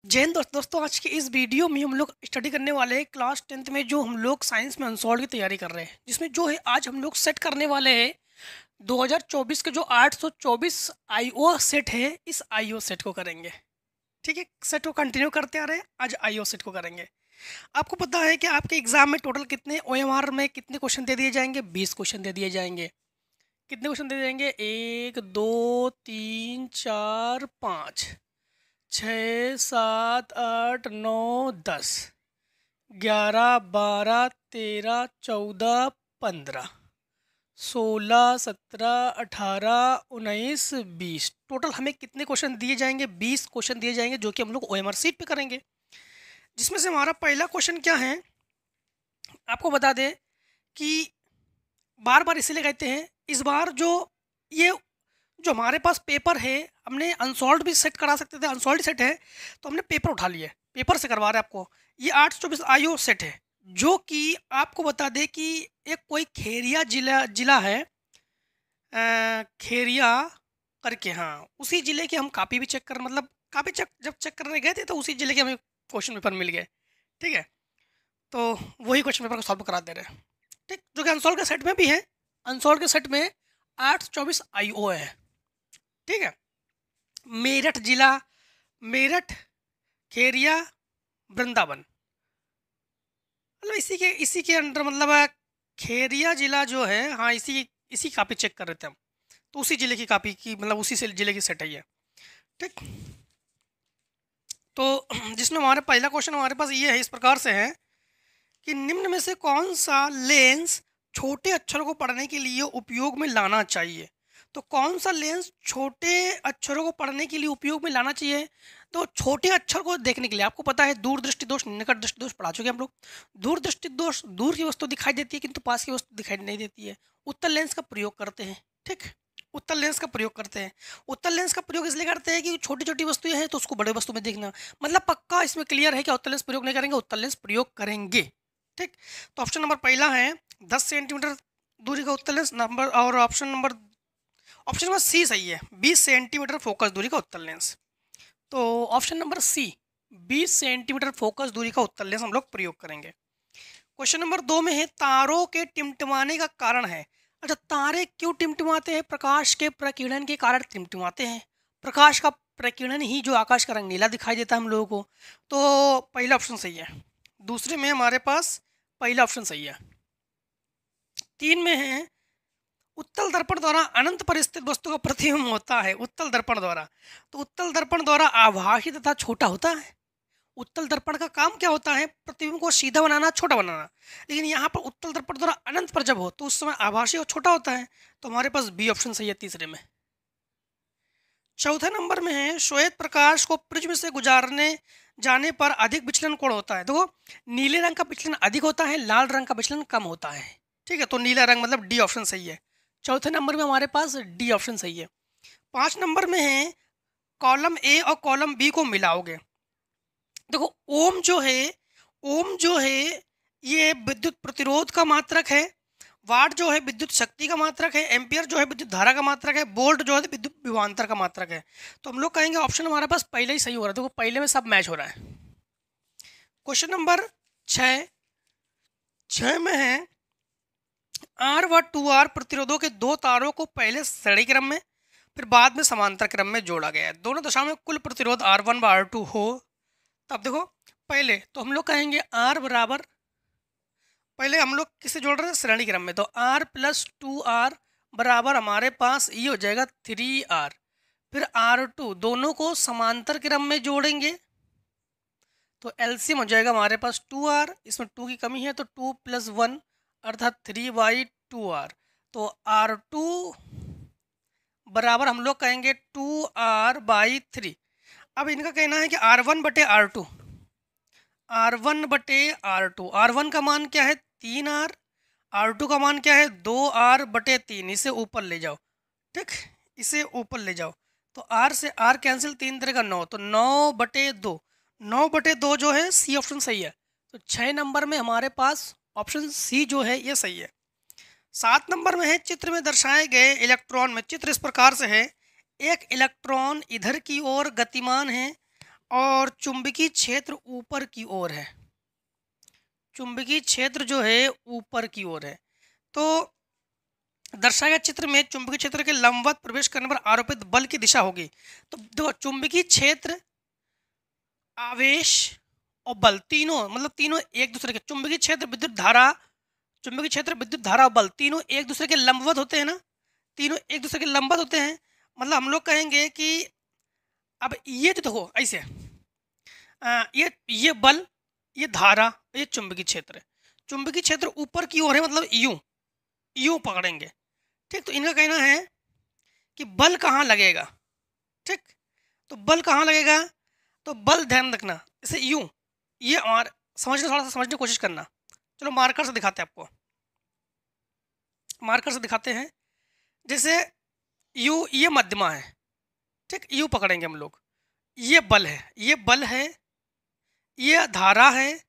जय हिंद दोस्तों, आज की इस वीडियो में हम लोग स्टडी करने वाले हैं क्लास 10th में जो हम लोग साइंस में अनसॉल्व की तैयारी कर रहे हैं, जिसमें जो है आज हम लोग सेट करने वाले हैं 2024 के जो 824 आईओ सेट है। इस आईओ सेट को करेंगे। ठीक है, सेट को कंटिन्यू करते आ रहे हैं। आज आईओ सेट को करेंगे। आपको पता है कि आपके एग्जाम में टोटल कितने ओएमआर में कितने क्वेश्चन दे दिए जाएंगे? 20 क्वेश्चन दे दिए जाएंगे। कितने क्वेश्चन दे जाएंगे? 1 2 3 4 5 6 7 8 9 10 11 12 13 14 15 16 17 18 19 20। टोटल हमें कितने क्वेश्चन दिए जाएंगे? 20 क्वेश्चन दिए जाएंगे जो कि हम लोग ओएमआर सीट पे करेंगे। जिसमें से हमारा पहला क्वेश्चन क्या है, आपको बता दें कि बार बार इसीलिए कहते हैं, इस बार ये जो हमारे पास पेपर है, हमने अनसॉल्व भी सेट करा सकते थे, अनसॉल्व सेट है तो हमने पेपर उठा लिए, पेपर से करवा रहे हैं आपको। ये 824 आईओ सेट है जो कि आपको बता दे कि एक कोई खेरिया जिला है, खेरिया करके। हाँ, उसी जिले की हम कापी भी चेक कर, मतलब कापी चेक जब चेक करने गए थे तो उसी जिले के हमें क्वेश्चन पेपर मिल गए। ठीक है, तो वही क्वेश्चन पेपर को सॉल्व करा दे रहे हैं। ठीक, जो कि अनसॉल्व के सेट में भी है। अनसॉल्व के सेट में 824 आईओ है। ठीक है, मेरठ जिला, मेरठ, खेरिया, वृंदावन, मतलब इसी के अंडर, मतलब खेरिया जिला जो है, हाँ इसी इसी कापी चेक कर रहे थे हम, तो उसी जिले की कापी की, मतलब उसी से जिले की सेट है ये। ठीक, तो जिसमें हमारे पहला क्वेश्चन हमारे पास ये है, इस प्रकार से है कि निम्न में से कौन सा लेंस छोटे अक्षरों को पढ़ने के लिए उपयोग में लाना चाहिए? तो कौन सा लेंस छोटे अक्षरों को पढ़ने के लिए उपयोग में लाना चाहिए? तो छोटे अक्षर को देखने के लिए आपको पता है, दूर दृष्टि दोष, निकट दृष्टि दोष पढ़ा चुके हम लोग। दूर दृष्टि दोष, दूर की वस्तु दिखाई देती है किंतु पास की वस्तु दिखाई नहीं देती है। उत्तल लेंस का प्रयोग करते हैं। ठीक, उत्तल लेंस का प्रयोग करते हैं। उत्तल लेंस का प्रयोग इसलिए करते हैं कि छोटी छोटी वस्तुएं हैं तो उसको बड़े वस्तु में देखना, मतलब पक्का इसमें क्लियर है कि उत्तल लेंस प्रयोग नहीं करेंगे, उत्तल लेंस प्रयोग करेंगे। ठीक, तो ऑप्शन नंबर पहला है 10 सेंटीमीटर दूरी का उत्तल लेंस नंबर, और ऑप्शन नंबर सी सही है, 20 सेंटीमीटर फोकस दूरी का उत्तल लेंस। तो option number C, 20 centimetre focus दूरी का उत्तल लेंस हम लोग प्रयोग करेंगे। क्वेश्चन नंबर 2 में है तारों के टिमटिमाने का कारण है। अच्छा, तारे क्यों टिमटिमाते हैं? प्रकाश के प्रकीर्णन के कारण टिमटिमाते हैं। प्रकाश का प्रकीर्णन ही जो आकाश का रंग नीला दिखाई देता है हम लोगों को। तो पहला ऑप्शन सही है। दूसरे में हमारे पास पहला ऑप्शन सही है। 3 में है उत्तल दर्पण द्वारा अनंत पर स्थित वस्तु का प्रतिबिंब होता है। उत्तल दर्पण द्वारा, तो उत्तल दर्पण द्वारा आभासी तथा छोटा होता है। उत्तल दर्पण का काम क्या होता है? प्रतिबिंब को सीधा बनाना, छोटा बनाना। लेकिन यहाँ पर उत्तल दर्पण द्वारा अनंत पर जब हो तो उस समय आभासी और छोटा होता है। तो हमारे पास बी ऑप्शन सही है तीसरे में। चौथे नंबर में है श्वेत प्रकाश को प्रिज्म से गुजारने जाने पर अधिक विचलन कोण होता है। देखो, नीले रंग का विचलन अधिक होता है, लाल रंग का विचलन कम होता है। ठीक है, तो नीला रंग, मतलब डी ऑप्शन सही है। चौथे नंबर में हमारे पास डी ऑप्शन सही है। 5 नंबर में है कॉलम ए और कॉलम बी को मिलाओगे। देखो, ओम जो है ये विद्युत प्रतिरोध का मात्रक है, वाट जो है विद्युत शक्ति का मात्रक है, एम्पियर जो है विद्युत धारा का मात्रक है, वोल्ट जो है विद्युत विभवांतर का मात्रक है। तो हम लोग कहेंगे ऑप्शन हमारे पास पहले ही सही हो रहा है। देखो, पहले में सब मैच हो रहा है। क्वेश्चन नंबर 6 में है आर व 2R प्रतिरोधों के दो तारों को पहले श्रेणी क्रम में फिर बाद में समांतर क्रम में जोड़ा गया है। दोनों दशाओं में कुल प्रतिरोध R1 व R2 हो। तब देखो, पहले तो हम लोग कहेंगे R बराबर, पहले हम लोग किसे जोड़ रहे हैं? श्रेणी क्रम में। तो R प्लस 2R बराबर हमारे पास ये हो जाएगा 3R। फिर R2, दोनों को समांतर क्रम में जोड़ेंगे तो एलसीएम हो जाएगा हमारे पास 2R। इसमें 2 की कमी है तो 2 प्लस 1 अर्थात 3/2R। तो R2 बराबर हम लोग कहेंगे 2R/3। अब इनका कहना है कि R1 बटे R2, R1 बटे R2। R1 का मान क्या है? 3R। R2 का मान क्या है? 2R बटे 3। इसे ऊपर ले जाओ। ठीक, इसे ऊपर ले जाओ तो R से R कैंसिल, 3 तरह का 9, तो 9/2। 9/2 जो है सी ऑप्शन सही है। तो 6 नंबर में हमारे पास ऑप्शन सी जो है ये सही है। 7 नंबर में है चित्र में दर्शाए गए इलेक्ट्रॉन में, चित्र इस प्रकार से है, एक इलेक्ट्रॉन इधर की ओर गतिमान है और चुंबकीय क्षेत्र ऊपर की ओर है, चुंबकीय क्षेत्र जो है ऊपर की ओर है, तो दर्शाए गए चित्र में चुंबकीय क्षेत्र के लंबवत प्रवेश करने पर आरोपित बल की दिशा होगी। तो देखो चुंबकीय क्षेत्र, आवेश और बल तीनों, मतलब तीनों एक दूसरे के, चुंबकीय क्षेत्र विद्युत धारा, चुंबकीय क्षेत्र विद्युत धारा और बल तीनों एक दूसरे के लंबवत होते हैं ना, तीनों एक दूसरे के लंबवत होते हैं। मतलब हम लोग कहेंगे कि अब ये जो देखो ऐसे ये बल, ये धारा, ये चुंबकीय क्षेत्र है। चुंबकीय क्षेत्र ऊपर की ओर है, मतलब यूं यूं पकड़ेंगे, ठीक। तो इनका कहना है कि बल कहाँ लगेगा, ठीक। तो बल कहाँ लगेगा, तो बल ध्यान रखना इसे यूं, ये और समझना, थोड़ा सा समझने की कोशिश करना। चलो मार्कर से दिखाते हैं आपको, मार्कर से दिखाते हैं। जैसे यू, ये मध्यमा है, ठीक, यू पकड़ेंगे हम लोग, ये बल है, ये बल है, ये धारा है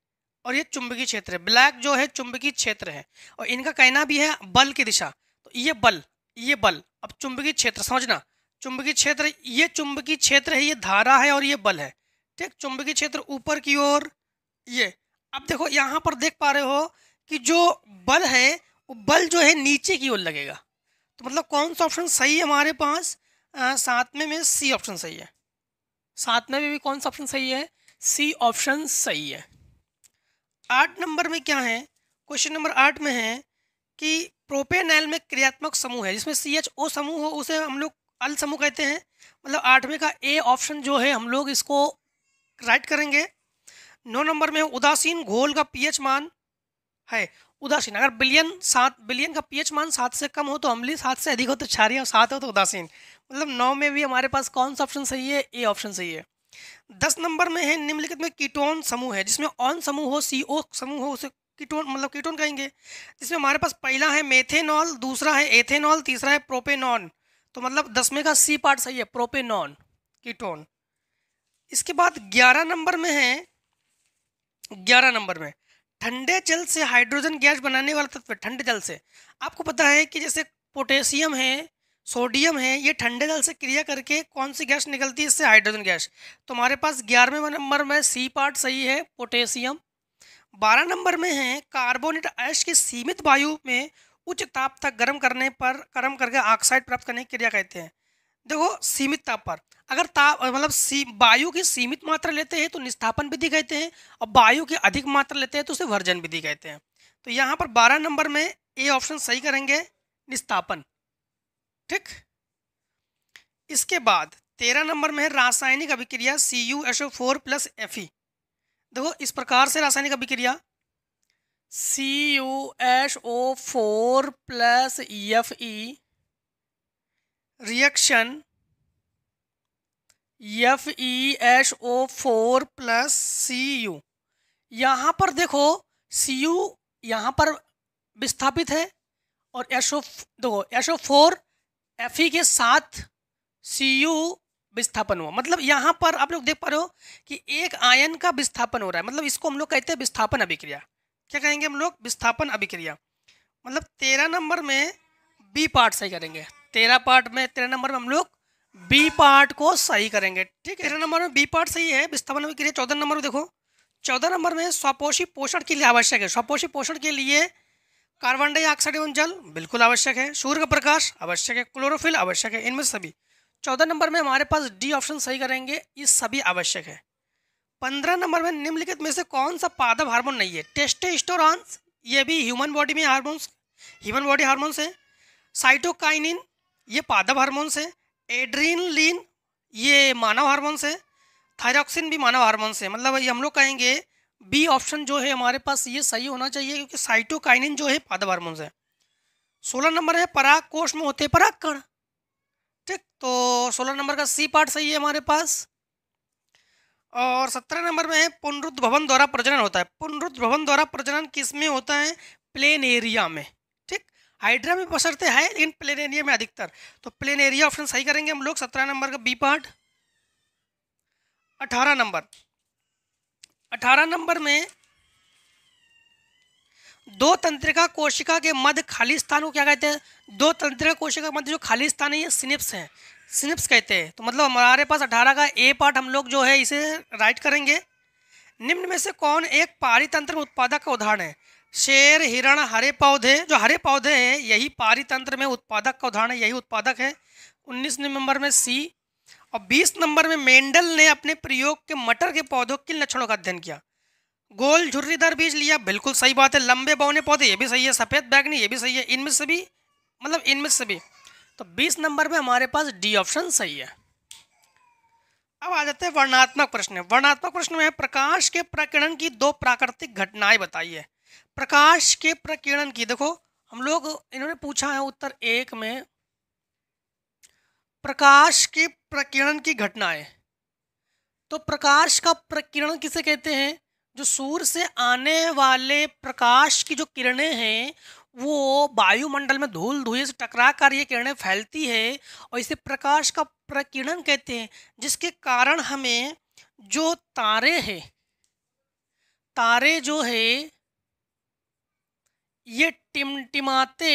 और ये चुंबकीय क्षेत्र है। ब्लैक जो है चुंबकीय क्षेत्र है और इनका कहना भी है बल की दिशा। तो ये बल, ये बल, अब चुंबकीय क्षेत्र समझना, चुंबकीय क्षेत्र, ये चुंबकीय क्षेत्र है, ये धारा है और ये बल है, ठीक। चुंबकीय क्षेत्र ऊपर की ओर, ये अब देखो यहाँ पर देख पा रहे हो कि जो बल है वो बल जो है नीचे की ओर लगेगा। तो मतलब कौन सा ऑप्शन सही है हमारे पास, सातवें में सी ऑप्शन सही है। सातवें में भी कौन सा ऑप्शन सही है, सी ऑप्शन सही है। 8 नंबर में क्या है, क्वेश्चन नंबर 8 में है कि प्रोपेनॉल में क्रियात्मक समूह है जिसमें CHO समूह हो, उसे हम लोग अल समूह कहते हैं। मतलब 8वें का ए ऑप्शन जो है हम लोग इसको राइट करेंगे। 9 नंबर में उदासीन घोल का पीएच मान है उदासीन, अगर बिलियन का पीएच मान 7 से कम हो तो अम्लीय, 7 से अधिक हो तो क्षारीय और 7 हो तो उदासीन। मतलब 9 में भी हमारे पास कौन सा ऑप्शन सही है, ए ऑप्शन सही है। 10 नंबर में है निम्नलिखित में कीटोन समूह है जिसमें ऑन समूह हो, CO समूह हो, उसे कीटोन, मतलब कीटोन कहेंगे। जिसमें हमारे पास पहला है मेथेनॉल, दूसरा है एथेनॉल, तीसरा है प्रोपेनॉन। तो मतलब 10वें का सी पार्ट सही है, प्रोपेनॉन कीटोन। इसके बाद 11 नंबर में है, 11 नंबर में ठंडे जल से हाइड्रोजन गैस बनाने वाला तत्व, ठंडे जल से। आपको पता है कि जैसे पोटेशियम है, सोडियम है, ये ठंडे जल से क्रिया करके कौन सी गैस निकलती है, इससे हाइड्रोजन गैस। तो हमारे पास 11वें नंबर में सी पार्ट सही है, पोटेशियम। 12 नंबर में है कार्बोनेट ऐश की सीमित वायु में उच्च ताप तक गर्म करके ऑक्साइड प्राप्त करने की क्रिया कहते हैं। देखो सीमित ताप पर, अगर ताप मतलब वायु की सीमित मात्रा लेते हैं तो निस्थापन विधि कहते हैं, और वायु की अधिक मात्रा लेते हैं तो उसे वर्जन विधि कहते हैं। तो यहाँ पर 12 नंबर में ए ऑप्शन सही करेंगे, निस्थापन, ठीक। इसके बाद 13 नंबर में है रासायनिक अभिक्रिया CuSO4 प्लस Fe। देखो इस प्रकार से रासायनिक अभिक्रिया CuSO4 plus Fe reaction FeSO4 plus Cu। यहाँ पर देखो Cu यहाँ पर विस्थापित है और देखो SO4 Fe के साथ Cu विस्थापन हुआ। मतलब यहाँ पर आप लोग देख पा रहे हो कि एक आयन का विस्थापन हो रहा है, मतलब इसको हम लोग कहते हैं विस्थापन अभिक्रिया। क्या कहेंगे हम लोग, विस्थापन अभिक्रिया। मतलब 13 नंबर में बी पार्ट सही करेंगे, 13 नंबर में हम लोग बी पार्ट को सही करेंगे, ठीक है। 13 नंबर में बी पार्ट सही है, विस्थापन अभिक्रिया। 14 नंबर में देखो, 14 नंबर में स्वपोषी पोषण के लिए आवश्यक है, स्वपोषी पोषण के लिए कार्बन डाइऑक्साइड एवं जल बिल्कुल आवश्यक है, सूर्य का प्रकाश आवश्यक है, क्लोरोफिल आवश्यक है, इनमें सभी। 14 नंबर में हमारे पास डी ऑप्शन सही करेंगे, ये सभी आवश्यक है। 15 नंबर में निम्नलिखित में से कौन सा पादप हार्मोन नहीं है, टेस्टोस्टेरोन, ये भी ह्यूमन बॉडी में हार्मोन्स, ह्यूमन बॉडी हार्मोन्स है। साइटोकाइनिन, ये पादप हार्मोन्स है। एड्रीनलिन, ये मानव हार्मोन्स है। थायरॉक्सिन भी मानव हार्मोन्स है। मतलब ये हम लोग कहेंगे बी ऑप्शन जो है हमारे पास ये सही होना चाहिए, क्योंकि साइटोकाइनिन जो है पादप हार्मोन्स है। 16 नंबर है पराग कोश में होते परागकण, ठीक। तो 16 नंबर का सी पार्ट सही है हमारे पास। और 17 नंबर में है पुनरुत्थ भवन द्वारा प्रजनन होता है। पुनरुत्थ भवन द्वारा प्रजनन किस में होता है, प्लेन एरिया में, ठीक। हाइड्रा में बसरते हैं लेकिन प्लेन एरिया में अधिकतर, तो प्लेन एरिया ऑप्शन सही करेंगे हम लोग, 17 नंबर का बी पार्ट। 18 नंबर में दो तंत्रिका कोशिका के मध्य खाली स्थान को क्या कहते हैं, दो तंत्रिका कोशिका के मध्य जो खाली स्थान है ये सिनेप्स है। सिनेप्स कहते हैं। तो मतलब हमारे पास 18 का ए पार्ट हम लोग जो है इसे राइट करेंगे। निम्न में से कौन एक पारितंत्र में उत्पादक का उदाहरण है? शेर, हिरण, हरे पौधे। जो हरे पौधे हैं यही पारितंत्र में उत्पादक का उदाहरण है, यही उत्पादक है। 19 नंबर में सी। और 20 नंबर में मेंडल ने अपने प्रयोग के मटर के पौधों के लक्षणों का अध्ययन किया। गोल झुर्रीदार बीज लिया, बिल्कुल सही बात है। लंबे बौने पौधे, ये भी सही है। सफेद बैगनी, ये भी सही है। इनमें से भी, मतलब इनमें से भी। तो 20 नंबर में हमारे पास डी ऑप्शन सही है। अब आ जाते हैं वर्णनात्मक प्रश्न। वर्णनात्मक प्रश्न में है प्रकाश के प्रकीर्णन की दो प्राकृतिक घटनाएं बताइए। प्रकाश के प्रकीर्णन की, देखो हम लोग, इन्होंने पूछा है उत्तर 1 में प्रकाश के प्रकीर्णन की घटनाएं। तो प्रकाश का प्रकीर्णन किसे कहते हैं? जो सूर्य से आने वाले प्रकाश की जो किरणें हैं वो वायुमंडल में धूल धुएं से टकरा कर ये किरणें फैलती है और इसे प्रकाश का प्रकीर्णन कहते हैं। जिसके कारण हमें जो तारे हैं, तारे जो है ये टिमटिमाते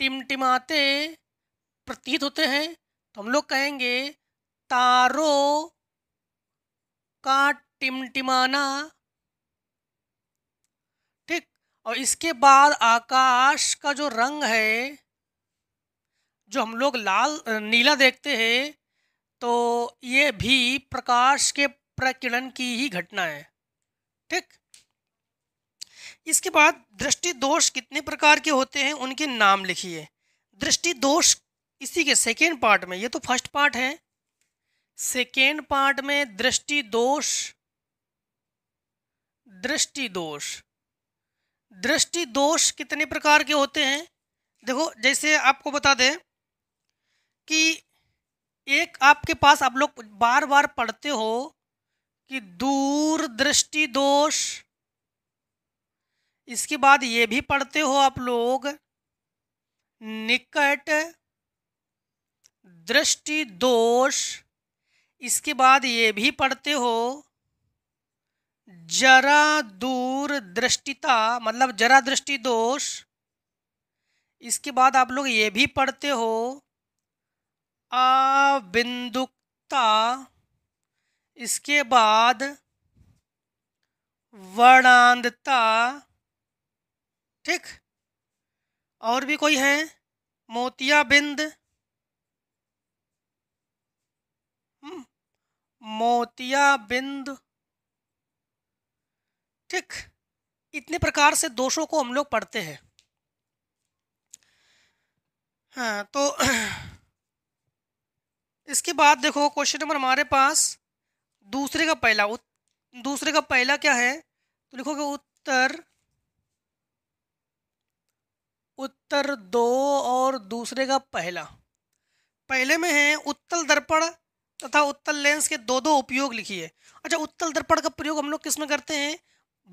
टिमटिमाते प्रतीत होते हैं। तो हम लोग कहेंगे तारों का टिमटिमाना। ठीक। और इसके बाद आकाश का जो रंग है, जो हम लोग लाल नीला देखते हैं, तो ये भी प्रकाश के प्रकीर्णन की ही घटना है। ठीक। इसके बाद दृष्टि दोष कितने प्रकार के होते हैं उनके नाम लिखिए। दृष्टि दोष इसी के सेकेंड पार्ट में, ये तो फर्स्ट पार्ट है, सेकेंड पार्ट में दृष्टि दोष। दृष्टि दोष, दृष्टि दोष कितने प्रकार के होते हैं? देखो जैसे आपको बता दें कि एक आपके पास, आप लोग बार बार पढ़ते हो कि दूर दृष्टि दोष। इसके बाद ये भी पढ़ते हो आप लोग निकट दृष्टि दोष। इसके बाद ये भी पढ़ते हो जरा दूर दृष्टिता, मतलब जरा दृष्टि दोष। इसके बाद आप लोग ये भी पढ़ते हो अबिंदुकता। इसके बाद वर्णांधता। ठीक। और भी कोई है? मोतियाबिंद, मोतियाबिंद। ठीक। इतने प्रकार से दोषों को हम लोग पढ़ते हैं। हाँ, तो इसके बाद देखो क्वेश्चन नंबर हमारे पास दूसरे का पहला। दूसरे का पहला क्या है? तो लिखोगे उत्तर, उत्तर 2 और दूसरे का पहला। पहले में है उत्तल दर्पण तथा उत्तल लेंस के दो दो उपयोग लिखिए। अच्छा, उत्तल दर्पण का प्रयोग हम लोग किस में करते हैं?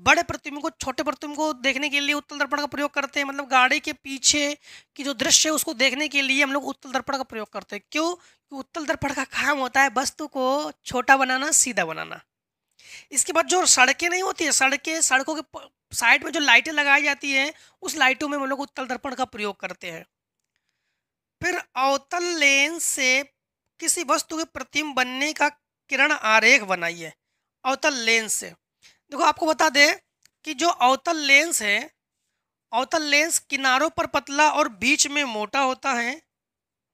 बड़े प्रतिबिंब को छोटे प्रतिबिंब को देखने के लिए उत्तल दर्पण का प्रयोग करते हैं। मतलब गाड़ी के पीछे की जो दृश्य है उसको देखने के लिए हम लोग उत्तल दर्पण का प्रयोग करते हैं। क्यों? कि उत्तल दर्पण का काम होता है वस्तु को छोटा बनाना, सीधा बनाना। इसके बाद जो सड़कें नहीं होती है, सड़कों के साइड में जो लाइटें लगाई जाती है, उस लाइटों में हम लोग उत्तल दर्पण का प्रयोग करते हैं। फिर अवतल लेंस से किसी वस्तु के प्रतिबिंब बनने का किरण आरेख बनाइए। अवतल लेंस से, देखो आपको बता दें कि जो अवतल लेंस है, अवतल लेंस किनारों पर पतला और बीच में मोटा होता है।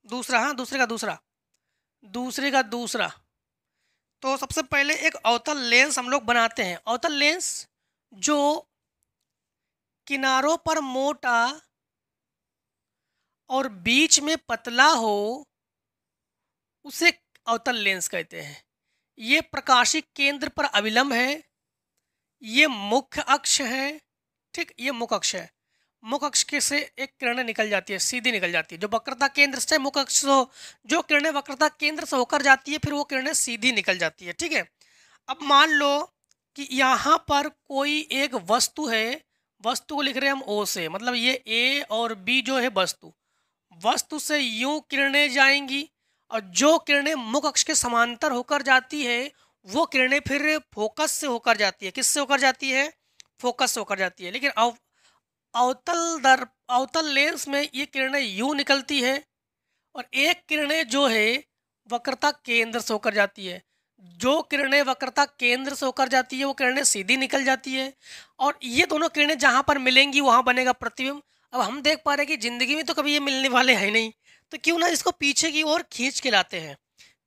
दूसरा, हाँ, दूसरे का दूसरा। तो सबसे पहले एक अवतल लेंस हम लोग बनाते हैं। अवतल लेंस जो किनारों पर मोटा और बीच में पतला हो उसे अवतल लेंस कहते हैं। ये प्रकाशिक केंद्र पर अभिलंब है। ये मुख्य अक्ष है। ठीक, ये मुख्य अक्ष है। मुख्य अक्ष के से एक किरण निकल जाती है, सीधी निकल जाती है। जो वक्रता केंद्र से मुख्य अक्ष से, जो किरणें वक्रता केंद्र से होकर जाती है, फिर वो किरणें सीधी निकल जाती है। ठीक है। अब मान लो कि यहाँ पर कोई एक वस्तु है, वस्तु को लिख रहे हैं हम ओ से, मतलब ये ए और बी जो है वस्तु से यूं किरणें जाएंगी और जो किरणें मुख्य अक्ष के समांतर होकर जाती है वो किरणें फिर फोकस से होकर जाती है। किससे होकर जाती है? फोकस से होकर जाती है। लेकिन अवतल लेंस में ये किरणें यूं निकलती है और एक किरणें जो है वक्रता केंद्र से होकर जाती है। जो किरणें वक्रता केंद्र से होकर जाती है वो किरणें सीधी निकल जाती है, और ये दोनों किरणें जहाँ पर मिलेंगी वहाँ बनेगा प्रतिबिंब। अब हम देख पा रहे हैं कि जिंदगी में तो कभी ये मिलने वाले हैं नहीं, तो क्यों ना इसको पीछे की ओर खींच के लाते हैं।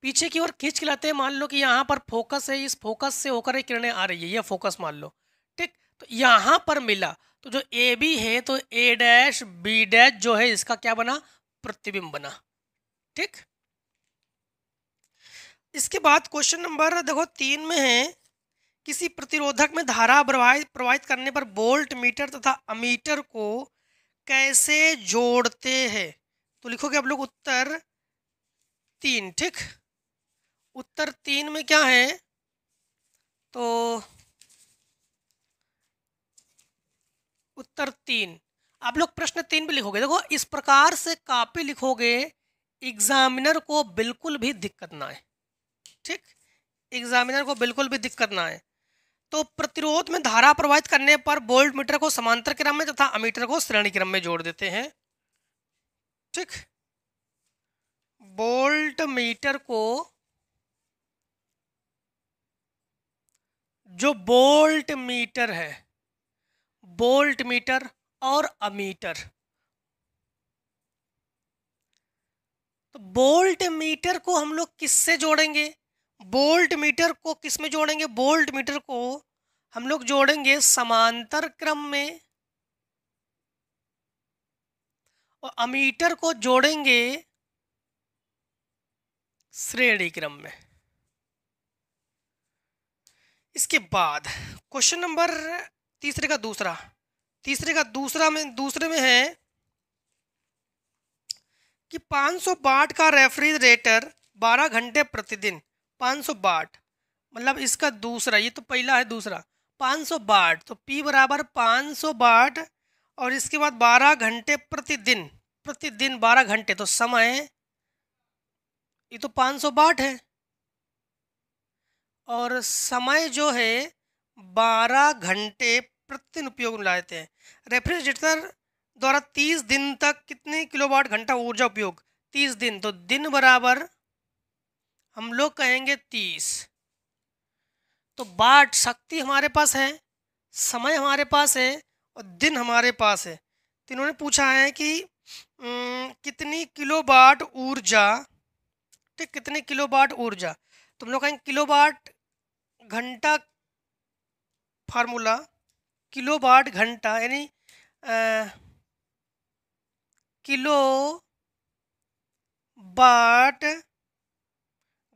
पीछे की ओर खींच के लाते हैं। मान लो कि यहाँ पर फोकस है, इस फोकस से होकर ये किरणें आ रही है, ये फोकस मान लो, ठीक। तो यहाँ पर मिला, तो जो ए बी है तो ए डैश बी डैश जो है इसका क्या बना, प्रतिबिंब बना, ठीक। इसके बाद क्वेश्चन नंबर देखो 3 में है, किसी प्रतिरोधक में धारा प्रवाहित प्रवाहित करने पर वोल्ट मीटर तथा अमीटर को कैसे जोड़ते हैं। तो लिखोगे आप लोग उत्तर 3, ठीक। उत्तर 3 में क्या है, तो उत्तर 3 आप लोग प्रश्न 3 पे लिखोगे। देखो इस प्रकार से कॉपी लिखोगे, एग्जामिनर को बिल्कुल भी दिक्कत ना आए, ठीक। एग्जामिनर को बिल्कुल भी दिक्कत ना आए। तो प्रतिरोध में धारा प्रवाहित करने पर वोल्ट मीटर को समांतर क्रम में तथा अमीटर को श्रेणी क्रम में जोड़ देते हैं, ठीक। वोल्ट मीटर को, जो वोल्ट मीटर है, वोल्ट मीटर और अमीटर, तो वोल्ट मीटर को हम लोग किससे जोड़ेंगे, वोल्ट मीटर को किस में जोड़ेंगे, वोल्ट मीटर को हम लोग जोड़ेंगे समांतर क्रम में, और अमीटर को जोड़ेंगे श्रेणी क्रम में। इसके बाद क्वेश्चन नंबर तीसरे का दूसरे में है कि 500 वाट का रेफ्रिजरेटर 12 घंटे प्रतिदिन, 500 वाट मतलब इसका दूसरा, ये तो पहला है, दूसरा 500 वाट, तो P बराबर 500 वाट, और इसके बाद 12 घंटे प्रतिदिन, प्रतिदिन 12 घंटे, तो समय ये तो 500 वाट है, और समय जो है 12 घंटे प्रतिदिन उपयोग में लाते हैं। रेफ्रिजरेटर द्वारा 30 दिन तक कितने किलोवाट घंटा ऊर्जा उपयोग, 30 दिन, तो दिन बराबर हम लोग कहेंगे 30। तो वाट शक्ति हमारे पास है, समय हमारे पास है, और दिन हमारे पास है। तो इन्होंने पूछा है कि कितनी किलोवाट ऊर्जा, ठीक, कितने किलोवाट ऊर्जा, तो हम लोग कहेंगे किलोवाट घंटा, फार्मूला किलोवाट घंटा यानी किलो वाट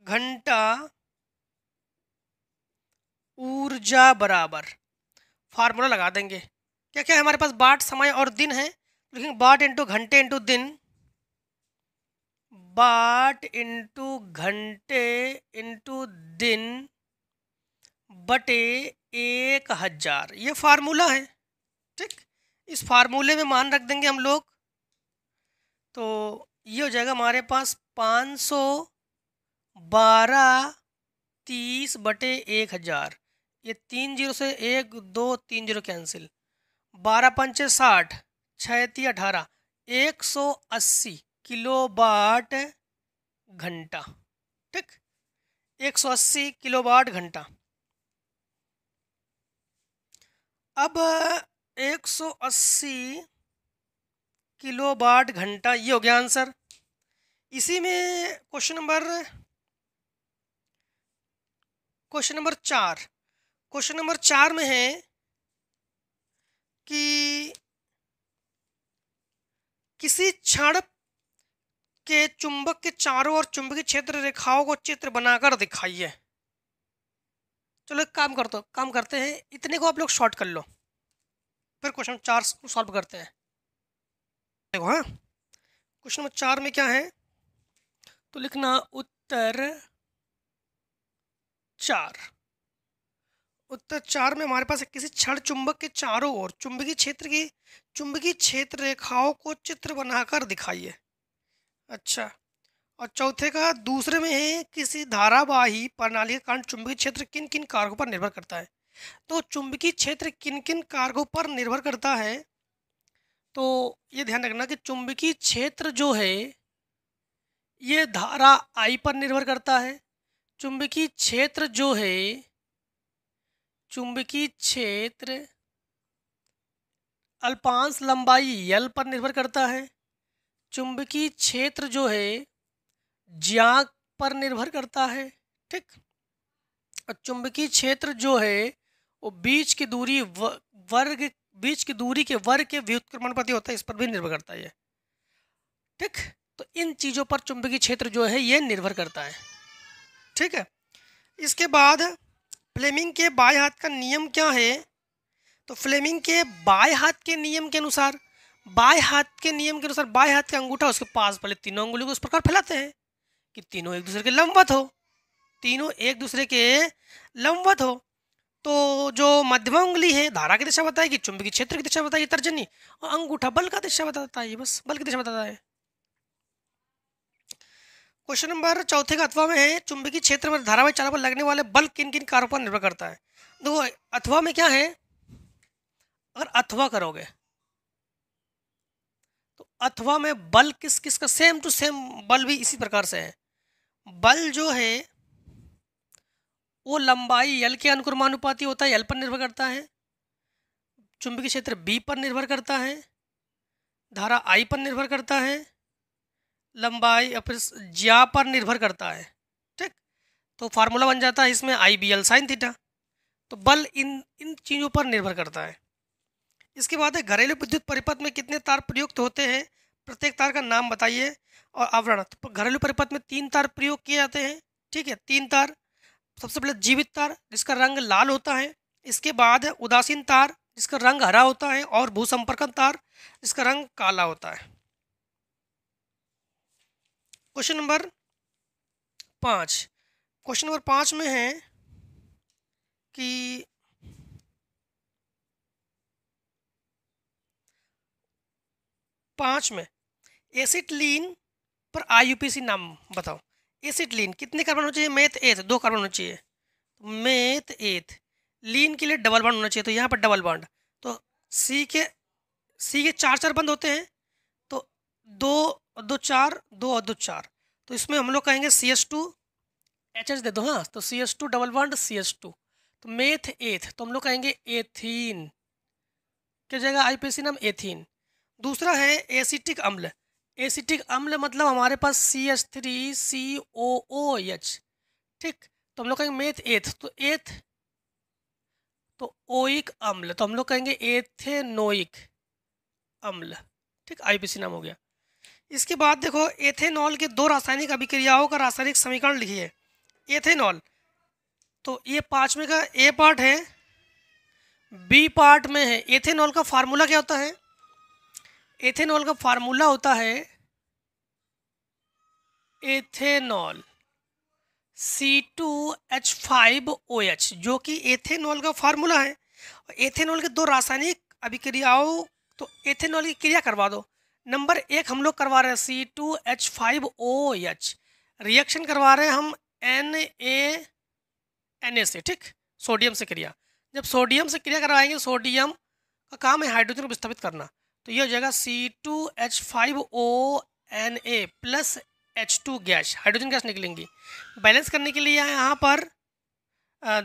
घंटा ऊर्जा बराबर, फार्मूला लगा देंगे। क्या क्या है हमारे पास, वाट, समय और दिन है, लेकिन वाट इंटू घंटे इंटू दिन, वाट इंटू घंटे इंटू दिन बटे 1000, ये फार्मूला है, ठीक। इस फार्मूले में मान रख देंगे हम लोग, तो ये हो जाएगा हमारे पास 512 30 बटे 1000, ये 3 जीरो से 1 2 3 जीरो कैंसिल, 12 पंचे 60, 6 3 18, 180 किलोवाट घंटा, ठीक, 180 किलोवाट घंटा। अब 180 किलोवाट घंटा, ये हो गया आंसर। इसी में क्वेश्चन नंबर 4 में है कि किसी क्षण के चुंबक के चारों ओर चुंबकीय क्षेत्र रेखाओं को चित्र बनाकर दिखाइए। चलो एक काम करते हैं, इतने को आप लोग शॉर्ट कर लो, फिर क्वेश्चन 4 को सॉल्व करते हैं। देखो, हाँ, क्वेश्चन नंबर 4 में क्या है, तो लिखना उत्तर 4। उत्तर 4 में हमारे पास किसी क्षण चुंबक के चारों ओर चुंबकीय क्षेत्र रेखाओं को चित्र बनाकर दिखाइए। अच्छा, और चौथे का दूसरे में है, किसी धारावाही प्रणाली के कारण चुंबकीय क्षेत्र किन किन कारकों पर निर्भर करता है। तो चुंबकीय क्षेत्र किन किन कारकों पर निर्भर करता है, तो ये ध्यान रखना कि चुंबकीय क्षेत्र जो है ये धारा आई पर निर्भर करता है। चुंबकीय क्षेत्र जो है, चुंबकीय क्षेत्र अल्पांश लंबाई L पर निर्भर करता है। चुंबकीय क्षेत्र जो है ज्याक पर निर्भर करता है, ठीक। और चुंबकीय क्षेत्र जो है वो बीच की दूरी के वर्ग के व्युत्क्रमणपति होता है, इस पर भी निर्भर करता है, ठीक। तो इन चीज़ों पर चुंबकीय क्षेत्र जो है ये निर्भर करता है, ठीक है। इसके बाद फ्लेमिंग के बाएं हाथ का नियम क्या है? तो फ्लेमिंग के बाएं हाथ के नियम के अनुसार, बाएं हाथ का अंगूठा उसके पास वाले तीनों अंगुलियों को इस प्रकार फैलाते हैं कि तीनों एक दूसरे के लंबवत हो। तो जो मध्यमा उंगली है धारा की दिशा बताएगी, चुंबकीय क्षेत्र की दिशा बताएगी तर्जनी, और अंगूठा बल का दिशा बताता है, बस बल की दिशा बताता है। क्वेश्चन नंबर चौथे का अथवा में है, चुंबकीय क्षेत्र में धारावाही चालक पर लगने वाले बल किन किन कारकों पर निर्भर करता है? देखो अथवा में क्या है, अगर अथवा करोगे तो अथवा में बल किस किस का सेम टू सेम बल भी इसी प्रकार से है। बल जो है वो लंबाई L के अनुक्रमानुपाती होता है, L पर निर्भर करता है। चुंबकीय क्षेत्र B पर निर्भर करता है, धारा I पर निर्भर करता है, लंबाई या फिर ज्या पर निर्भर करता है, ठीक। तो फार्मूला बन जाता है इसमें IBL sin थीटा। तो बल इन इन चीज़ों पर निर्भर करता है। इसके बाद है घरेलू विद्युत परिपथ में कितने तार प्रयुक्त होते हैं? प्रत्येक तार का नाम बताइए और आवरण। तो घरेलू परिपथ में 3 तार प्रयोग किए जाते हैं, ठीक है, 3 तार। सबसे पहले जीवित तार जिसका रंग लाल होता है, इसके बाद है उदासीन तार जिसका रंग हरा होता है, और भूसंपर्कन तार जिसका रंग काला होता है। क्वेश्चन नंबर 5 में है कि एसिटिलीन पर IUPAC नाम बताओ। एसिटिलीन कितने कार्बन होना चाहिए? मेथ एथ 2 कार्बन होना चाहिए, मेथ एथ। लीन के लिए डबल बॉन्ड होना चाहिए, तो यहाँ पर डबल बॉन्ड। तो सी के 4 बंद होते हैं, तो 2 2 4 2 और 2 4। तो इसमें हम लोग कहेंगे CH2 HH दे दो, हाँ, तो CH2 डबल बॉन्ड CH2। तो मेथ एथ तो हम लोग कहेंगे एथीन, क्या जाएगा IUPAC नाम? एथीन। दूसरा है एसिटिक अम्ल। एसिटिक अम्ल मतलब हमारे पास CH3COOH, ठीक। तो हम लोग कहेंगे मेथ एथ, तो एथ तो ओइक अम्ल, तो हम लोग कहेंगे एथेनोइक अम्ल, ठीक। IUPAC नाम हो गया। इसके बाद देखो एथेनॉल के 2 रासायनिक अभिक्रियाओं का रासायनिक समीकरण लिखिए। एथेनॉल, तो ये 5वें का ए पार्ट है, बी पार्ट में है। एथेनॉल का फार्मूला क्या होता है? एथेनॉल का फार्मूला होता है एथेनॉल C2H5OH, जो कि एथेनॉल का फार्मूला है। एथेनॉल के 2 रासायनिक अभिक्रियाओं, तो एथेनॉल की क्रिया करवा दो। नंबर 1 हम लोग करवा रहे हैं C2H5OH, रिएक्शन करवा रहे हैं हम Na से, ठीक, सोडियम से क्रिया। जब सोडियम से क्रिया करवाएंगे, सोडियम का काम है हाइड्रोजन को विस्थापित करना, तो ये हो जाएगा C2H5ONa plus H2 gas, hydrogen gas निकलेंगी। बैलेंस करने के लिए यहाँ पर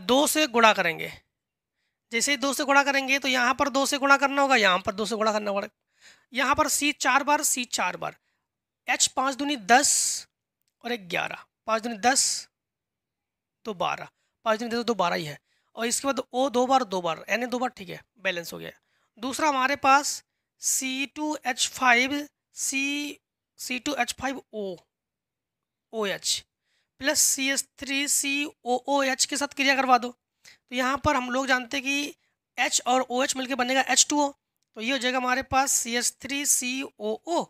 2 से गुणा करेंगे। जैसे 2 से गुणा करेंगे तो यहाँ पर 2 से गुणा करना होगा, यहाँ पर 2 से गुणा करना होगा। यहाँ पर C 4 बार, H 5 दूनी 10 और 1 11, 5 दूनी 10 तो 12, 5 दूनी 10 तो 12 ही है। और इसके बाद O 2 बार, Na 2 बार, ठीक है, बैलेंस हो गया। दूसरा हमारे पास C2H5OH प्लस CH3COOH के साथ क्रिया करवा दो। तो यहाँ पर हम लोग जानते हैं कि H और OH मिलकर बनेगा H2O, तो ये हो जाएगा हमारे पास CH3COO,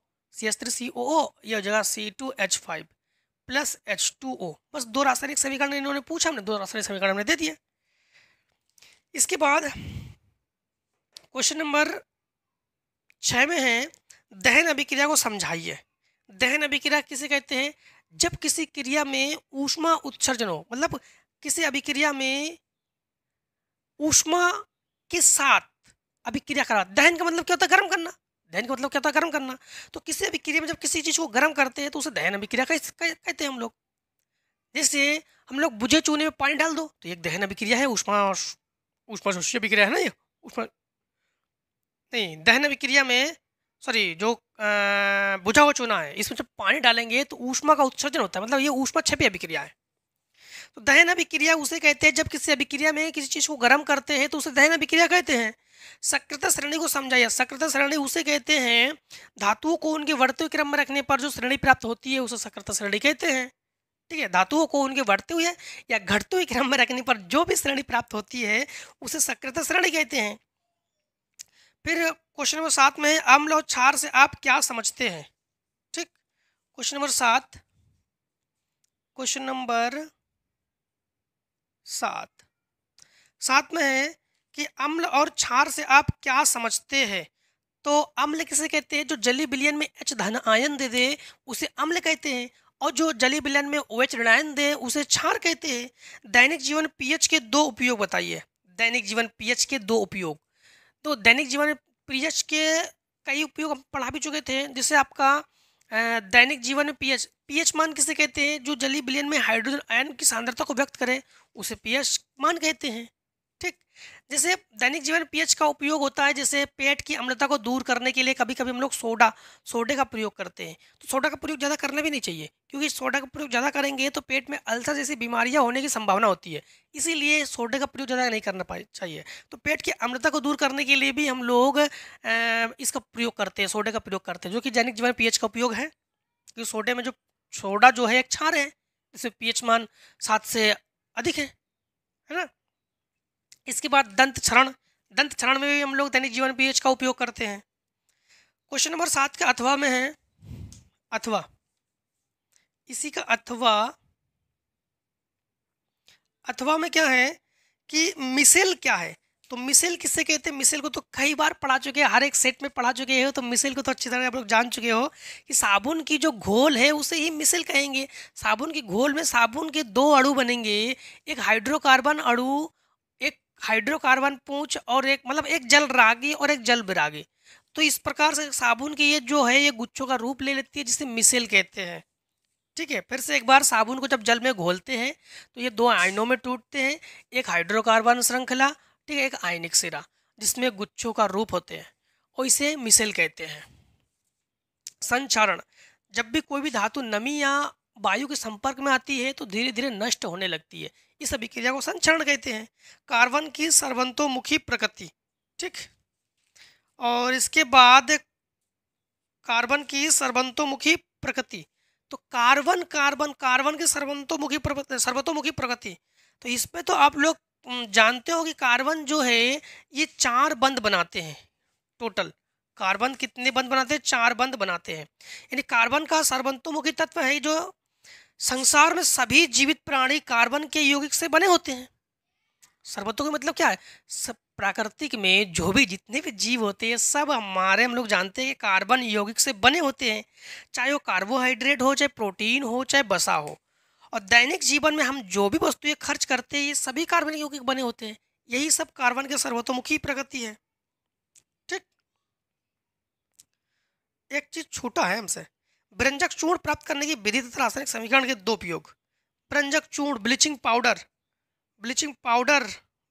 ये हो जाएगा C2H5 प्लस H2O। बस 2 रासायनिक समीकरण इन्होंने पूछा, हमने 2 रासायनिक समीकरण हमने दे दिए। इसके बाद क्वेश्चन नंबर 6 में है दहन अभिक्रिया को समझाइए। दहन अभिक्रिया किसे कहते हैं? जब किसी क्रिया में ऊष्मा उत्सर्जन हो, मतलब किसी अभिक्रिया में ऊष्मा के साथ अभिक्रिया करा। दहन का मतलब क्या होता है? गर्म करना। दहन का मतलब क्या होता है? गर्म करना। तो किसी अभिक्रिया में जब किसी चीज़ को गर्म करते हैं तो उसे दहन अभिक्रिया कहते हैं हम लोग। जैसे हम लोग बुझे चूने में पानी डाल दो तो एक दहन अभिक्रिया है, ऊष्मा अभिक्रिया है ना ये। ऊष्मा नहीं, दहन अभिक्रिया में, सॉरी, जो बुझा हुआ चूना है इसमें जब पानी डालेंगे तो ऊष्मा का उत्सर्जन होता है, मतलब ये ऊष्मा क्षेपी अभिक्रिया है। तो दहन अभिक्रिया उसे कहते हैं जब किसी अभिक्रिया में किसी चीज को गर्म करते हैं तो उसे दहन अभिक्रिया कहते हैं। सक्रियता श्रेणी को समझाइए। सक्रियता श्रेणी उसे कहते हैं धातुओं को उनके बढ़ते हुए क्रम में रखने पर जो श्रेणी प्राप्त होती है उसे सक्रियता श्रेणी कहते हैं। ठीक है, धातुओं को उनके बढ़ते हुए या घटते हुए क्रम में रखने पर जो भी श्रेणी प्राप्त होती है उसे सक्रियता श्रेणी कहते हैं। फिर क्वेश्चन नंबर 7 में अम्ल और क्षार से आप क्या समझते हैं? ठीक, क्वेश्चन नंबर 7, क्वेश्चन नंबर 7 में है कि अम्ल और क्षार से आप क्या समझते हैं? तो अम्ल किसे कहते हैं? जो जलीय विलयन में H धन आयन दे दे उसे अम्ल कहते हैं, और जो जलीय विलयन में OH ऋण आयन दे उसे क्षार कहते हैं। दैनिक जीवन पीएच के दो उपयोग बताइए। दैनिक जीवन पीएच के दो उपयोग। तो दैनिक जीवन में पीएच के कई उपयोग हम पढ़ा भी चुके थे। जैसे आपका दैनिक जीवन में पीएच मान किसे कहते हैं? जो जलीय विलयन में हाइड्रोजन आयन की सांद्रता को व्यक्त करे उसे पीएच मान कहते हैं। ठीक, जैसे दैनिक जीवन पीएच का उपयोग होता है, जैसे पेट की अम्लता को दूर करने के लिए कभी कभी हम लोग सोडे का प्रयोग करते हैं। तो सोडा का प्रयोग ज़्यादा करना भी नहीं चाहिए, क्योंकि सोडा का प्रयोग ज़्यादा करेंगे तो पेट में अल्सर जैसी बीमारियां होने की संभावना होती है। इसीलिए सोडे का प्रयोग ज़्यादा नहीं करना चाहिए। तो पेट की अम्लता को दूर करने के लिए भी हम लोग इसका प्रयोग करते हैं, सोडे का प्रयोग करते हैं, जो कि दैनिक जीवन पीएच का उपयोग है। क्योंकि सोडे में जो सोडा जो है एक क्षार है, जिससे पीएच मान 7 से अधिक है ना। इसके बाद दंत क्षरण में भी हम लोग दैनिक जीवन पीएच का उपयोग करते हैं। क्वेश्चन नंबर 7 का अथवा में है, अथवा, इसी का अथवा में क्या है कि मिसेल क्या है? तो मिसेल किससे कहते हैं? मिसेल को तो कई बार पढ़ा चुके हैं, हर एक सेट में पढ़ा चुके हो, तो मिसेल को तो अच्छी तरह आप लोग जान चुके हो कि साबुन की जो घोल है उसे ही मिसेल कहेंगे। साबुन की घोल में साबुन के दो अणु बनेंगे, एक हाइड्रोकार्बन अणु, एक हाइड्रोकार्बन पूंछ, और एक मतलब एक जल रागी और एक जल विरागी। तो इस प्रकार से साबुन की ये जो है ये गुच्छों का रूप ले लेती है, जिसे मिसेल कहते हैं। ठीक है, फिर से एक बार, साबुन को जब जल में घोलते हैं तो ये दो आयनों में टूटते हैं, एक हाइड्रोकार्बन श्रृंखला, ठीक है, एक आयनिक सिरा, जिसमें गुच्छों का रूप होते हैं, और इसे मिसेल कहते हैं। संक्षारण, जब भी कोई भी धातु नमी या वायु के संपर्क में आती है तो धीरे धीरे नष्ट होने लगती है, इस अभिक्रिया को संक्षारण कहते हैं। कार्बन की सर्वंतोमुखी प्रकृति, ठीक, और इसके बाद कार्बन की सर्वंतोमुखी प्रकृति। तो कार्बन की सर्वतोमुखी प्रकृति, तो इसमें तो आप लोग जानते हो कि कार्बन जो है ये 4 बंध बनाते हैं। टोटल कार्बन कितने बंध बनाते हैं? 4 बंध बनाते हैं। यानी कार्बन का सर्वतोमुखी तत्व है जो संसार में सभी जीवित प्राणी कार्बन के यौगिक से बने होते हैं। सर्वतोमुखी मतलब क्या है? सब प्राकृतिक में जो भी जितने भी जीव होते हैं सब हमारे, हम लोग जानते हैं कि कार्बन यौगिक से बने होते हैं, चाहे वो कार्बोहाइड्रेट हो, चाहे प्रोटीन हो, चाहे वसा हो। और दैनिक जीवन में हम जो भी वस्तुएं खर्च करते हैं ये सभी कार्बन यौगिक बने होते हैं। यही सब कार्बन के सर्वतोमुखी प्रकृति है। ठीक, एक चीज छूटा है हमसे, व्यंजक चूर्ण प्राप्त करने की विधि तथा रासायनिक समीकरण के दो उपयोग। व्यंजक चूर्ण, ब्लीचिंग पाउडर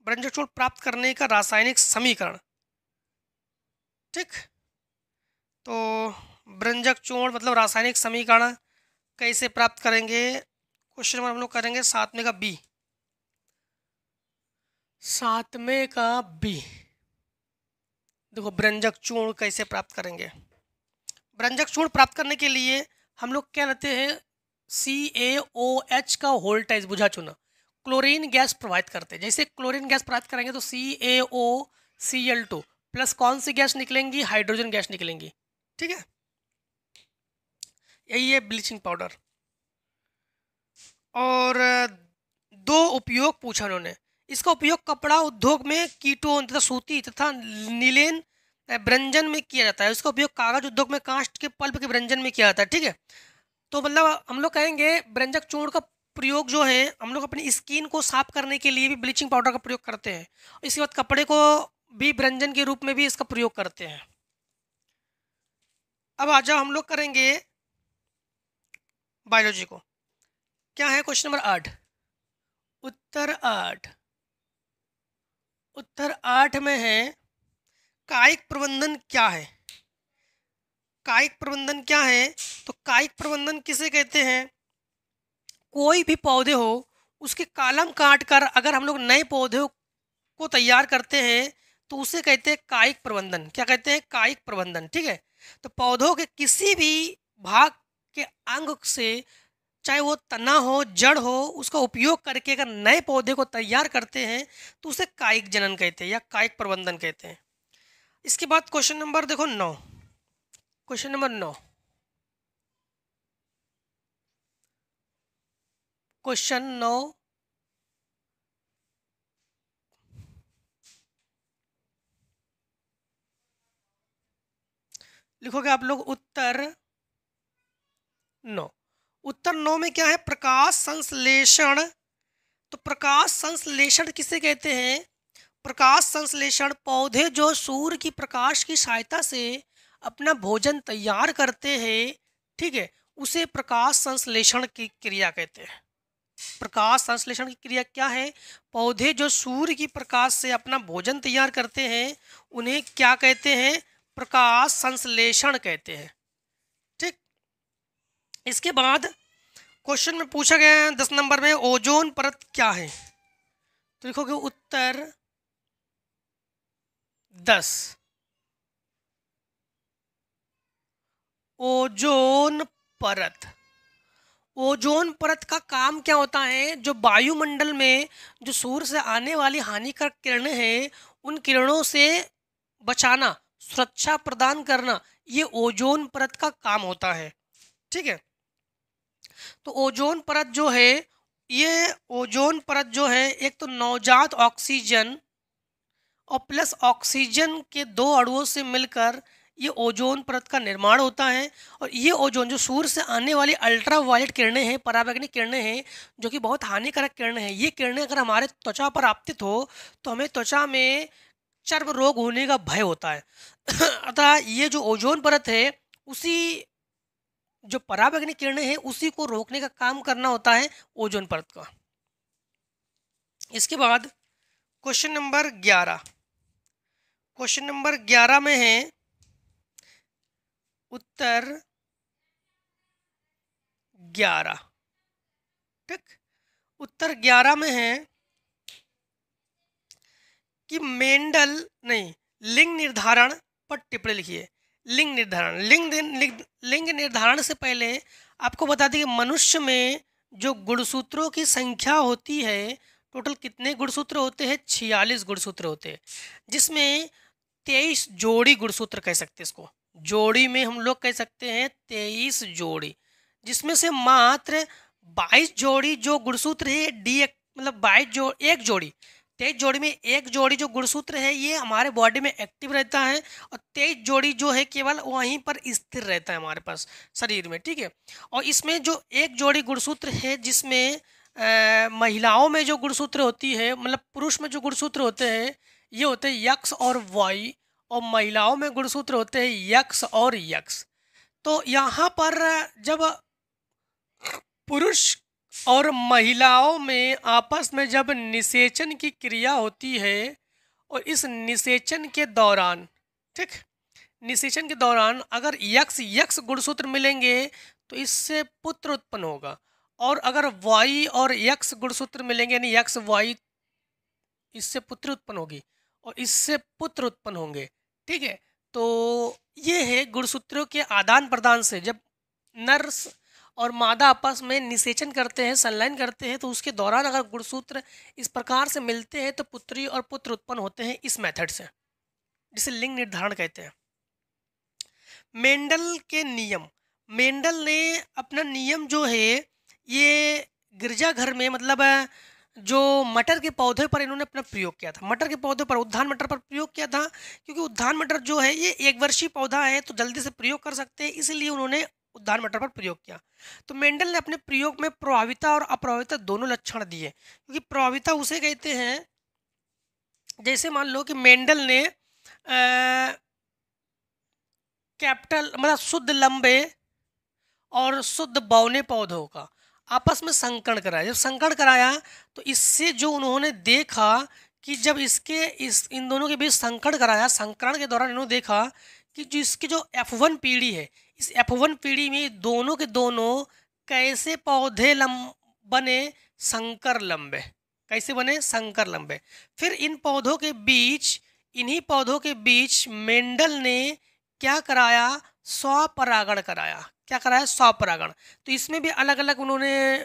व्यंजक चूर्ण प्राप्त करने का रासायनिक समीकरण। ठीक, तो व्यंजक चूर्ण मतलब रासायनिक समीकरण कैसे प्राप्त करेंगे? क्वेश्चन नंबर हम लोग करेंगे 7वें का बी। 7वें का बी, देखो व्यंजक चूर्ण कैसे प्राप्त करेंगे। व्यंजक चूर्ण प्राप्त करने के लिए हम लोग क्या लेते हैं? CaOH का वोल्टेज बुझा चुना क्लोरीन गैस प्रोवाइड करते हैं। जैसे क्लोरीन गैस प्राप्त करेंगे तो CaOCl2 प्लस कौन सी गैस निकलेंगी? हाइड्रोजन गैस निकलेंगी। ठीक है, यही है ब्लीचिंग पाउडर। और दो उपयोग पूछा उन्होंने। इसका उपयोग कपड़ा उद्योग में कीटोन तथा सूती तथा नीलेन व्यंजन में किया जाता है। इसका उपयोग कागज उद्योग में कांच के पल्प के व्यंजन में किया जाता है। ठीक है, तो मतलब हम लोग कहेंगे व्यंजक चूर्ण का प्रयोग जो है हम लोग अपनी स्किन को साफ करने के लिए भी ब्लीचिंग पाउडर का प्रयोग करते हैं। इसके बाद कपड़े को भी व्यंजन के रूप में भी इसका प्रयोग करते हैं। अब आ जाओ हम लोग करेंगे बायोलॉजी को। क्या है क्वेश्चन नंबर 8, उत्तर 8। उत्तर 8 में है कायिक प्रबंधन क्या है। कायिक प्रबंधन क्या है? तो कायिक प्रबंधन किसे कहते हैं? कोई भी पौधे हो उसके कालम काट कर अगर हम लोग नए पौधे को तैयार करते हैं तो उसे कहते हैं कायिक प्रबंधन। क्या कहते हैं? कायिक प्रबंधन। ठीक है, तो पौधों के किसी भी भाग के अंग से, चाहे वो तना हो, जड़ हो, उसका उपयोग करके अगर नए पौधे को तैयार करते हैं तो उसे कायिक जनन कहते हैं या कायिक प्रबंधन कहते हैं। इसके बाद क्वेश्चन नंबर देखो 9। क्वेश्चन नंबर 9, क्वेश्चन 9 लिखोगे आप लोग उत्तर 9। उत्तर 9 में क्या है? प्रकाश संश्लेषण। तो प्रकाश संश्लेषण किसे कहते हैं? प्रकाश संश्लेषण पौधे जो सूर्य की प्रकाश की सहायता से अपना भोजन तैयार करते हैं, ठीक है, उसे प्रकाश संश्लेषण की क्रिया कहते हैं। प्रकाश संश्लेषण की क्रिया क्या है? पौधे जो सूर्य की प्रकाश से अपना भोजन तैयार करते हैं उन्हें क्या कहते हैं? प्रकाश संश्लेषण कहते हैं। ठीक, इसके बाद क्वेश्चन में पूछा गया है 10 नंबर में ओजोन परत क्या है। तो लिखोगे उत्तर 10, ओजोन परत। ओजोन परत का काम क्या होता है? जो वायुमंडल में जो सूर्य से आने वाली हानिकारक किरणें हैं उन किरणों से बचाना, सुरक्षा प्रदान करना, ये ओजोन परत का काम होता है। ठीक है, तो ओजोन परत जो है, ये ओजोन परत जो है एक तो नवजात ऑक्सीजन और प्लस ऑक्सीजन के दो अणुओं से मिलकर ये ओजोन परत का निर्माण होता है। और ये ओजोन जो सूर्य से आने वाली अल्ट्रा वायलेट किरणें हैं, पराबैंगनी किरणें हैं, जो कि बहुत हानिकारक किरणें हैं, ये किरणें अगर हमारे त्वचा पर आपतित हो तो हमें त्वचा में चर्म रोग होने का भय होता है। अतः ये जो ओजोन परत है उसी जो पराबैंगनी किरणें हैं उसी को रोकने का काम करना होता है ओजोन परत का। इसके बाद क्वेश्चन नंबर 11। क्वेश्चन नंबर 11 में है उत्तर 11। ठीक, उत्तर 11 में है कि मेंडल नहीं, लिंग निर्धारण पर टिप्पणी लिखिए। लिंग निर्धारण, लिंग निर्धारण से पहले आपको बता दें कि मनुष्य में जो गुणसूत्रों की संख्या होती है, टोटल कितने गुणसूत्र होते हैं? 46 गुणसूत्र होते हैं, जिसमें 23 जोड़ी गुणसूत्र कह सकते हैं इसको। जोड़ी में हम लोग कह सकते हैं 23 जोड़ी, जिसमें से मात्र 22 जोड़ी जो गुणसूत्र है डी, मतलब 1 जोड़ी, 23 जोड़ी में 1 जोड़ी जो गुणसूत्र है ये हमारे बॉडी में एक्टिव रहता है और 23 जोड़ी जो है केवल वहीं पर स्थिर रहता है हमारे पास शरीर में। ठीक है, और इसमें जो 1 जोड़ी गुणसूत्र है जिसमें महिलाओं में जो गुणसूत्र होती है, मतलब पुरुष में जो गुणसूत्र होते हैं ये होते हैं यक्स और वाई, और महिलाओं में गुणसूत्र होते हैं यक्स और यक्स। तो यहाँ पर जब पुरुष और महिलाओं में आपस में जब निषेचन की क्रिया होती है और इस निषेचन के दौरान, ठीक, निषेचन के दौरान अगर यक्स यक्स गुणसूत्र मिलेंगे तो इससे पुत्र उत्पन्न होगा, और अगर वाई और यक्स गुणसूत्र मिलेंगे यानी यक्स वाई, इससे पुत्र उत्पन्न होगी और इससे पुत्र उत्पन्न होंगे। ठीक है, तो ये है गुणसूत्रों के आदान प्रदान से जब नर और मादा आपस में निषेचन करते हैं, संलयन करते हैं, तो उसके दौरान अगर गुणसूत्र इस प्रकार से मिलते हैं तो पुत्री और पुत्र उत्पन्न होते हैं इस मेथड से, जिसे लिंग निर्धारण कहते हैं। मेंडल के नियम, मेंडल ने अपना नियम जो है ये गिरजाघर में, मतलब जो मटर के पौधे पर इन्होंने अपना प्रयोग किया था। मटर के पौधे पर, उद्यान मटर पर प्रयोग किया था, क्योंकि उद्यान मटर जो है ये 1 वर्षीय पौधा है तो जल्दी से प्रयोग कर सकते हैं, इसलिए उन्होंने उद्यान मटर पर प्रयोग किया। तो मेंडल ने अपने प्रयोग में प्रभाविता और अप्रभाविता दोनों लक्षण दिए, क्योंकि प्रभाविता उसे कहते हैं जैसे मान लो कि मेंडल ने कैपिटल मतलब शुद्ध लंबे और शुद्ध बौने पौधों का आपस में संकरण कराया। जब संकरण कराया तो इससे जो उन्होंने देखा कि जब इसके इस इन दोनों के बीच संकरण कराया, संकरण के दौरान इन्होंने देखा कि जो इसकी जो F1 पीढ़ी है, इस F1 पीढ़ी में दोनों के दोनों कैसे पौधे बने संकर लंबे, कैसे बने संकर लंबे। फिर इन पौधों के बीच, इन्हीं पौधों के बीच मेंडल ने क्या कराया, स्वपरागण कराया। क्या कराया, स्वपरागण। तो इसमें भी अलग अलग उन्होंने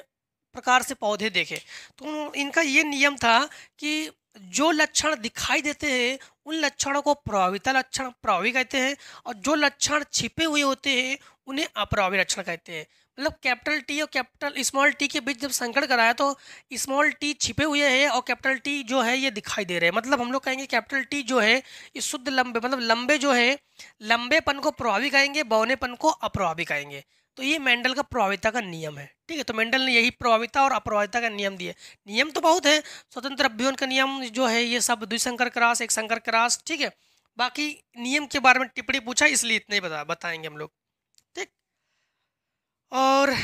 प्रकार से पौधे देखे। तो इनका ये नियम था कि जो लक्षण दिखाई देते हैं उन लक्षणों को प्रभाविता लक्षण प्रभावी कहते हैं, और जो लक्षण छिपे हुए होते हैं उन्हें अप्रभावी लक्षण कहते हैं। मतलब कैपिटल टी और कैपिटल स्मॉल टी के बीच जब संकट कराया तो स्मॉल टी छिपे हुए हैं और कैपिटल टी जो है ये दिखाई दे रहे हैं। मतलब हम लोग कहेंगे कैपिटल टी जो है ये शुद्ध लंबे, मतलब लंबे जो है लंबेपन को प्रभावी कहेंगे, बौनेपन को अप्रभावी कहेंगे। तो ये मेंडल का प्रभाविता का नियम है। ठीक है, तो मेंडल ने यही प्रभाविता और अप्रभाविता का नियम दिए। नियम तो बहुत है, स्वतंत्र अभ्युदय का नियम जो है ये सब, द्विसंकर क्रॉस, एक संकर क्रॉस। ठीक है, बाकी नियम के बारे में टिप्पणी पूछा इसलिए इतने ही बताएंगे हम लोग। ठीक, और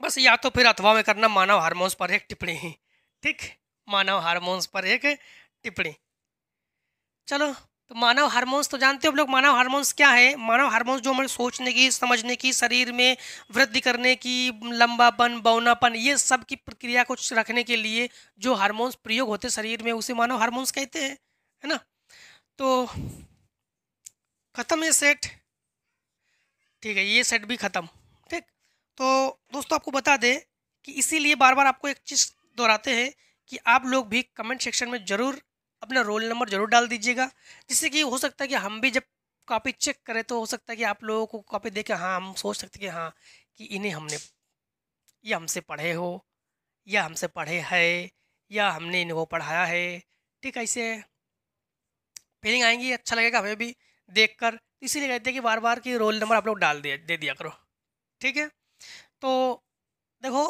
बस या तो फिर अथवा में करना मानव हार्मोन्स पर एक टिप्पणी। ठीक, मानव हार्मोन्स पर एक टिप्पणी। चलो, तो मानव हार्मोन्स तो जानते हो आप लोग। मानव हार्मोन्स क्या है? मानव हार्मोन्स जो हमारे सोचने की, समझने की, शरीर में वृद्धि करने की, लंबापन, बौनापन, ये सब की प्रक्रिया को रखने के लिए जो हार्मोन्स प्रयोग होते हैं शरीर में उसे मानव हार्मोन्स कहते हैं, है ना। तो खत्म ये सेट। ठीक है, ये सेट भी खत्म। ठीक, तो दोस्तों आपको बता दें कि इसीलिए बार बार आपको एक चीज़ दोहराते हैं कि आप लोग भी कमेंट सेक्शन में ज़रूर अपना रोल नंबर ज़रूर डाल दीजिएगा, जिससे कि हो सकता है कि हम भी जब कॉपी चेक करें तो हो सकता है कि आप लोगों को कॉपी देख के हाँ हम सोच सकते कि हाँ कि इन्हें हमने, या हमसे पढ़े हो, या हमसे पढ़े है, या हमने इनको पढ़ाया है। ठीक, ऐसे फीलिंग आएंगी, अच्छा लगेगा हमें भी देख कर। इसीलिए कहते हैं कि बार बार कि रोल नंबर आप लोग डाल दे दिया करो। ठीक है, तो देखो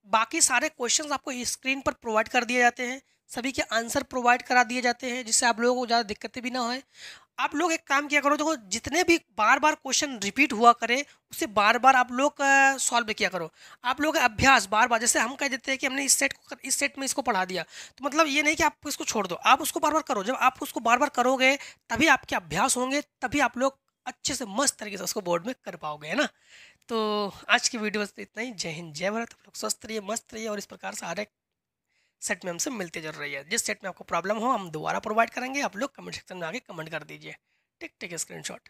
बाकी सारे क्वेश्चंस आपको स्क्रीन पर प्रोवाइड कर दिए जाते हैं, सभी के आंसर प्रोवाइड करा दिए जाते हैं, जिससे आप लोगों को ज़्यादा दिक्कतें भी ना होए। आप लोग एक काम किया करो, देखो जितने भी बार बार क्वेश्चन रिपीट हुआ करे उसे बार बार आप लोग सॉल्व किया करो। आप लोग अभ्यास बार बार, जैसे हम कह देते हैं कि हमने इस सेट में इसको पढ़ा दिया, तो मतलब ये नहीं कि आप इसको छोड़ दो, आप उसको बार बार करो। जब आप उसको बार बार करोगे तभी आपके अभ्यास होंगे, तभी आप लोग अच्छे से मस्त तरीके से उसको बोर्ड में कर पाओगे, है ना। तो आज की वीडियो बस इतना ही। जय हिंद, जय भारत। आप लोग स्वस्थ रहिए, मस्त रहिए, और इस प्रकार से हर एक सेट में हमसे मिलते जरूर रहिए। जिस सेट में आपको प्रॉब्लम हो हम दोबारा प्रोवाइड करेंगे, आप लोग कमेंट सेक्शन में आके कमेंट कर दीजिए। टिक टिक स्क्रीनशॉट।